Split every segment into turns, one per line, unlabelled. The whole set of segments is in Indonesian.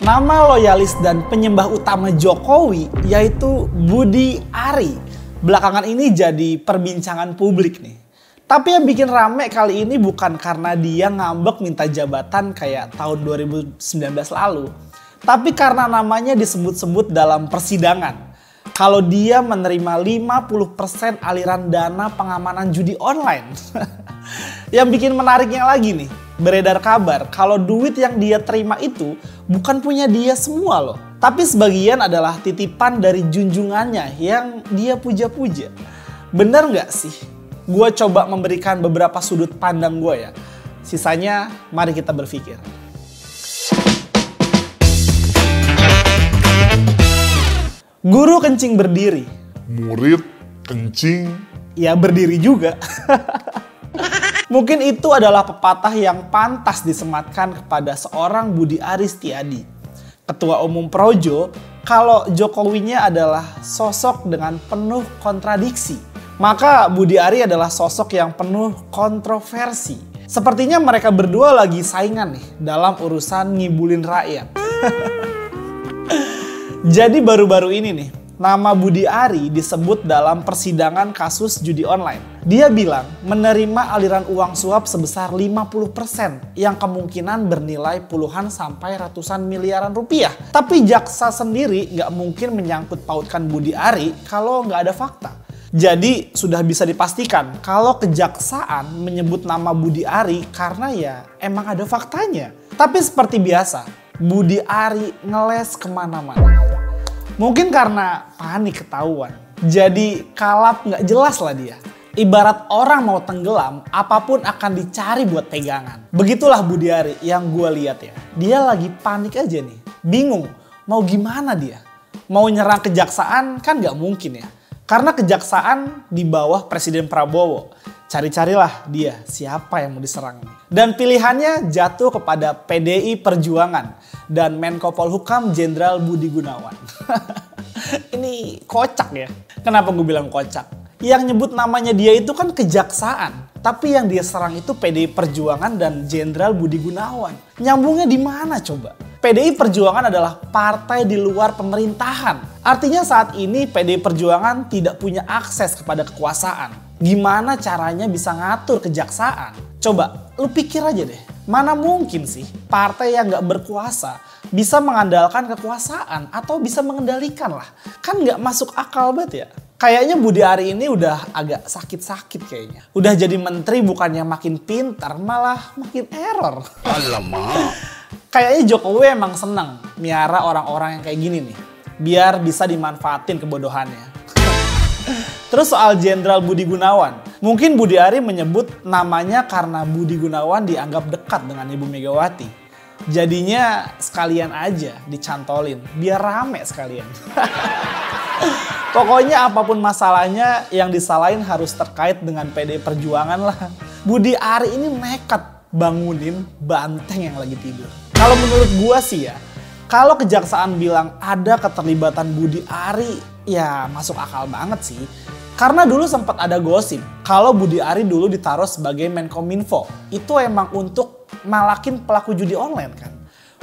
Nama loyalis dan penyembah utama Jokowi yaitu Budi Ari. Belakangan ini jadi perbincangan publik nih. Tapi yang bikin rame kali ini bukan karena dia ngambek minta jabatan kayak tahun 2019 lalu. Tapi karena namanya disebut-sebut dalam persidangan. Kalau dia menerima 50% aliran dana pengamanan judi online. Yang bikin menariknya lagi nih, beredar kabar kalau duit yang dia terima itu bukan punya dia semua loh. Tapi sebagian adalah titipan dari junjungannya yang dia puja-puja. Bener nggak sih? Gue coba memberikan beberapa sudut pandang gue ya. Sisanya mari kita berpikir. Guru kencing berdiri.
Murid kencing.
Ya berdiri juga. Mungkin itu adalah pepatah yang pantas disematkan kepada seorang Budi Ari Setiadi, Ketua Umum Projo, kalau Jokowinya adalah sosok dengan penuh kontradiksi. Maka Budi Ari adalah sosok yang penuh kontroversi. Sepertinya mereka berdua lagi saingan nih dalam urusan ngibulin rakyat. Jadi baru-baru ini nih, nama Budi Ari disebut dalam persidangan kasus judi online. Dia bilang menerima aliran uang suap sebesar 50% yang kemungkinan bernilai puluhan sampai ratusan miliaran rupiah. Tapi jaksa sendiri nggak mungkin menyangkut pautkan Budi Ari kalau nggak ada fakta. Jadi sudah bisa dipastikan kalau kejaksaan menyebut nama Budi Ari karena ya emang ada faktanya. Tapi seperti biasa, Budi Ari ngeles kemana-mana. Mungkin karena panik ketahuan. Jadi kalap nggak jelas lah dia. Ibarat orang mau tenggelam, apapun akan dicari buat pegangan. Begitulah Budi Ari yang gue lihat ya. Dia lagi panik aja nih. Bingung mau gimana dia. Mau nyerang kejaksaan kan nggak mungkin ya. Karena kejaksaan di bawah Presiden Prabowo. Cari-carilah dia siapa yang mau diserang nih. Dan pilihannya jatuh kepada PDI Perjuangan dan Menko Polhukam Jenderal Budi Gunawan. Ini kocak ya. Kenapa gue bilang kocak? Yang nyebut namanya dia itu kan kejaksaan. Tapi yang dia serang itu PDI Perjuangan dan Jenderal Budi Gunawan. Nyambungnya di mana coba? PDI Perjuangan adalah partai di luar pemerintahan. Artinya saat ini PDI Perjuangan tidak punya akses kepada kekuasaan. Gimana caranya bisa ngatur kejaksaan? Coba lu pikir aja deh. Mana mungkin sih partai yang gak berkuasa bisa mengandalkan kekuasaan atau bisa mengendalikan lah. Kan gak masuk akal banget ya. Kayaknya Budi Ari ini udah agak sakit-sakit kayaknya. Udah jadi menteri bukannya makin pintar malah makin error.
Alamak.
Kayaknya Jokowi emang seneng miara orang-orang yang kayak gini nih. Biar bisa dimanfaatin kebodohannya. Terus soal Jenderal Budi Gunawan. Mungkin Budi Ari menyebut namanya karena Budi Gunawan dianggap dekat dengan Ibu Megawati. Jadinya sekalian aja dicantolin. Biar rame sekalian. Pokoknya apapun masalahnya yang disalahin harus terkait dengan PDI Perjuangan lah. Budi Ari ini nekat bangunin banteng yang lagi tidur. Kalau menurut gua sih ya, kalau kejaksaan bilang ada keterlibatan Budi Ari, ya masuk akal banget sih. Karena dulu sempat ada gosip kalau Budi Ari dulu ditaruh sebagai Menkominfo. Itu emang untuk malakin pelaku judi online kan.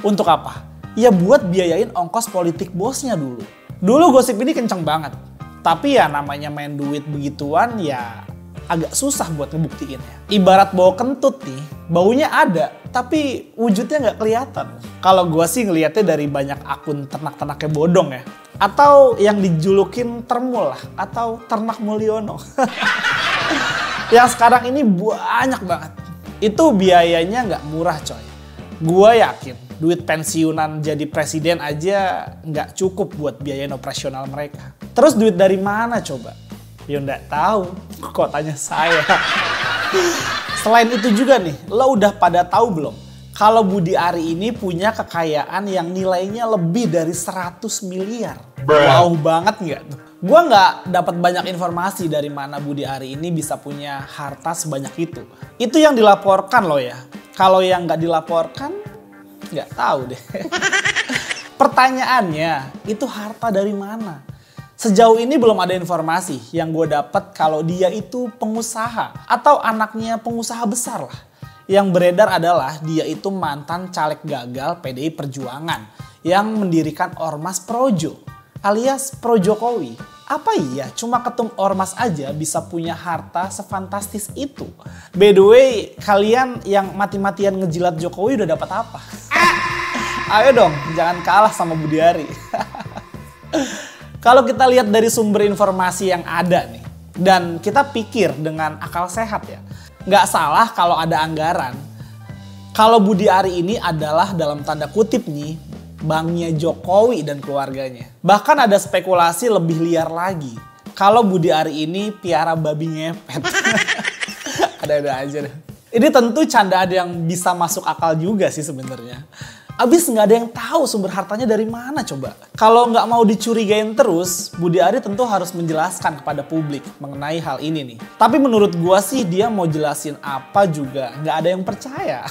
Untuk apa? Ya buat biayain ongkos politik bosnya dulu. Dulu gosip ini kenceng banget. Tapi ya namanya main duit begituan ya agak susah buat ngebuktiin ya. Ibarat bau kentut nih, baunya ada tapi wujudnya nggak kelihatan. Kalau gue sih ngelihatnya dari banyak akun ternak-ternaknya bodong ya. Atau yang dijulukin Termul lah, atau Ternak Mulyono. Yang sekarang ini banyak banget. Itu biayanya nggak murah coy. Gue yakin duit pensiunan jadi presiden aja nggak cukup buat biayain operasional mereka. Terus duit dari mana coba? Ya nggak tahu, kok tanya saya. Selain itu juga nih, lo udah pada tahu belum? Kalau Budi Ari ini punya kekayaan yang nilainya lebih dari 100 miliar. Wow banget nggak tuh? Gue nggak dapat banyak informasi dari mana Budi Ari ini bisa punya harta sebanyak itu. Itu yang dilaporkan loh ya. Kalau yang nggak dilaporkan, nggak tahu deh. Pertanyaannya, itu harta dari mana? Sejauh ini belum ada informasi yang gue dapat kalau dia itu pengusaha atau anaknya pengusaha besar lah. Yang beredar adalah dia itu mantan caleg gagal PDI Perjuangan yang mendirikan Ormas Projo alias Pro Jokowi. Apa iya cuma ketum Ormas aja bisa punya harta sefantastis itu? By the way, kalian yang mati-matian ngejilat Jokowi udah dapat apa? Ayo dong, jangan kalah sama Budiari. Kalau kita lihat dari sumber informasi yang ada nih, dan kita pikir dengan akal sehat ya, nggak salah kalau ada anggaran. Kalau Budiari ini adalah dalam tanda kutip nih, banknya Jokowi dan keluarganya. Bahkan ada spekulasi lebih liar lagi. Kalau Budiari ini piara babi ngepet. Ada-ada aja deh. Ini tentu candaan yang bisa masuk akal juga sih sebenarnya. Abis nggak ada yang tahu sumber hartanya dari mana coba. Kalau nggak mau dicurigain terus, Budiari tentu harus menjelaskan kepada publik mengenai hal ini nih. Tapi menurut gua sih dia mau jelasin apa juga nggak ada yang percaya.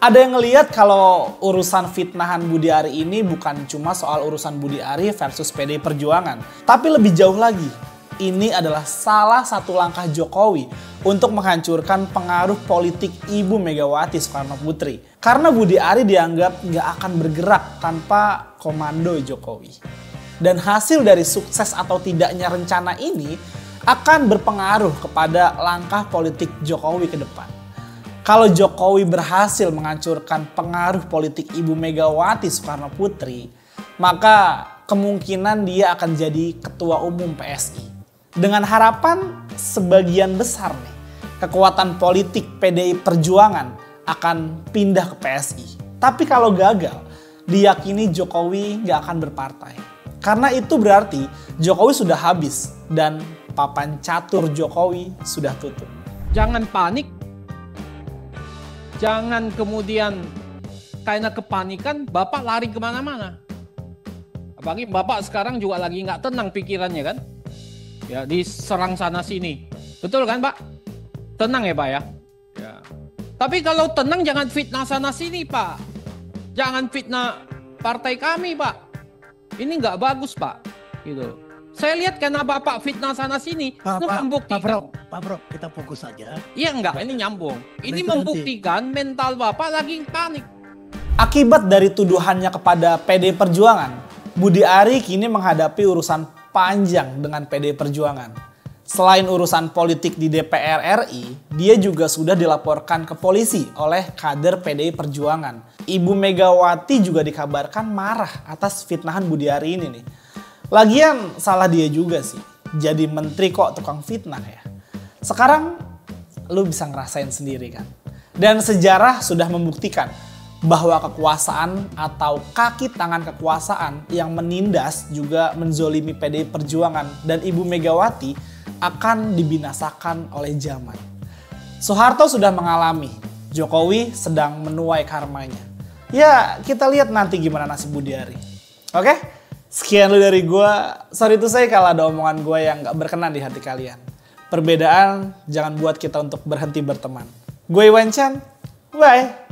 Ada yang ngelihat kalau urusan fitnahan Budiari ini bukan cuma soal urusan Budiari versus PDI Perjuangan. Tapi lebih jauh lagi, ini adalah salah satu langkah Jokowi untuk menghancurkan pengaruh politik Ibu Megawati Soekarno Putri. Karena Budiari dianggap nggak akan bergerak tanpa komando Jokowi. Dan hasil dari sukses atau tidaknya rencana ini akan berpengaruh kepada langkah politik Jokowi ke depan. Kalau Jokowi berhasil menghancurkan pengaruh politik Ibu Megawati Soekarno Putri, maka kemungkinan dia akan jadi ketua umum PSI. Dengan harapan sebagian besar nih, kekuatan politik PDI Perjuangan akan pindah ke PSI. Tapi kalau gagal, diyakini Jokowi gak akan berpartai. Karena itu berarti Jokowi sudah habis dan papan catur Jokowi sudah tutup.
Jangan panik. Jangan kemudian karena kepanikan Bapak lari kemana-mana. Apalagi Bapak sekarang juga lagi nggak tenang pikirannya kan. Ya diserang sana sini. Betul kan Pak? Tenang ya Pak ya? Ya. Tapi kalau tenang jangan fitnah sana sini Pak. Jangan fitnah partai kami Pak. Ini nggak bagus Pak. Gitu. Saya lihat karena Bapak fitnah sana sini, itu membuktikan.
Pak Bro, kita fokus saja.
Iya enggak, ini nyambung. Ini membuktikan mental Bapak lagi panik.
Akibat dari tuduhannya kepada PDI Perjuangan, Budiari kini menghadapi urusan panjang dengan PDI Perjuangan. Selain urusan politik di DPR RI, dia juga sudah dilaporkan ke polisi oleh kader PDI Perjuangan. Ibu Megawati juga dikabarkan marah atas fitnahan Budiari ini nih. Lagian salah dia juga sih, jadi menteri kok tukang fitnah ya. Sekarang lu bisa ngerasain sendiri kan. Dan sejarah sudah membuktikan bahwa kekuasaan atau kaki tangan kekuasaan yang menindas juga menzolimi PDI Perjuangan dan Ibu Megawati akan dibinasakan oleh zaman. Soeharto sudah mengalami, Jokowi sedang menuai karmanya. Ya kita lihat nanti gimana nasib Budiari. Oke? Sekian dulu dari gue. Sorry to say kalau ada omongan gue yang gak berkenan di hati kalian. Perbedaan jangan buat kita untuk berhenti berteman. Gue Iwan Chan, bye.